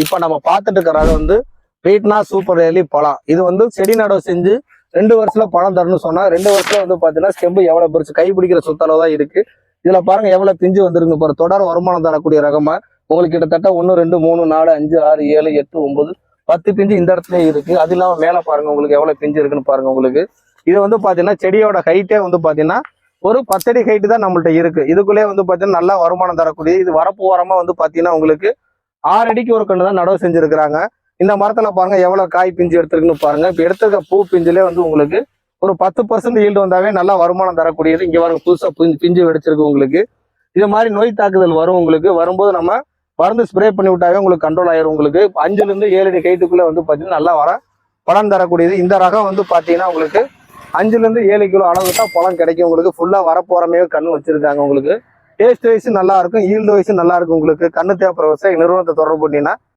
இப்ப நம்ம பார்த்துட்டு இருக்கிற ரகம் வந்து வீட்னா சூப்பர் ஏர்லி பழம். இது வந்து செடி நடவு செஞ்சு 2 வருஷத்துல பழம் தரணும்னு சொன்னா 2 வருஷத்துல வந்து பாத்தீங்கன்னா ஸ்டெம்பு எவ்வளவு பெருசு கை பிடிக்கிற சுத்தளவு தான் இருக்கு. இதுல பாருங்க எவ்வளவு பிஞ்சு வந்துருக்கு பாரு. தொடர் வருமானம் தரக்கூடிய ரகமா உங்களுக்கு கிட்டத்தட்ட 1 2 3 4 5 6 7 8 9 10 பிஞ்சு இந்த இடத்துல இருக்கு. அது இல்லாம மேல பாருங்க உங்களுக்கு எவ்வளவு பிஞ்சு இருக்குன்னு பாருங்க. உங்களுக்கு இது வந்து பாத்தீங்கன்னா செடியோட ஹைட்டே வந்து பாத்தீங்கன்னா ஒரு 10 அடி ஹைட்டு தான் நம்மள்ட்ட இருக்கு. இதுக்குள்ளே வந்து பாத்தீங்கன்னா நல்லா வருமானம் தரக்கூடிய இது வரப்பு ஓரமா வந்து பாத்தீங்கன்னா உங்களுக்கு 6 அடிக்கு ஒரு கண்டு தான் நடவு செஞ்சிருக்கிறாங்க. இந்த மரத்துல பாருங்க எவ்வளவு காய் பிஞ்சு எடுத்திருக்குன்னு பாருங்க. இப்ப எடுத்திருக்க பூ பிஞ்சுல வந்து உங்களுக்கு ஒரு 10% ஈல்டு வந்தாவே நல்லா வருமானம் தரக்கூடியது. இங்க பாருங்க புதுசா பிஞ்சு வெடிச்சிருக்கு உங்களுக்கு. இது மாதிரி நோய் தாக்குதல் வரும். உங்களுக்கு வரும்போது நம்ம மருந்து ஸ்ப்ரே பண்ணி விட்டாவே உங்களுக்கு கண்ட்ரோல் ஆயிரும். உங்களுக்கு 5 ல இருந்து 7 அடி ஹைட்டுக்குள்ள வந்து பாத்தீங்கன்னா நல்லா பலன் தரக்கூடியது. இந்த ரகம் வந்து பாத்தீங்கன்னா உங்களுக்கு 5 ல இருந்து 7 கிலோ அளவு தான் பழம் கிடைக்கும். உங்களுக்கு ஃபுல்லா வரப்போறமே கண்ணு வச்சிருக்காங்க. உங்களுக்கு டேஸ்ட் வைஸ் நல்லா இருக்கும், ஈல்டு வைஸ் நல்லா இருக்கும். உங்களுக்கு கண்ணு தேவைப்படுற விவசாய நிறுவனத்தை தொடர்பு பண்ணினா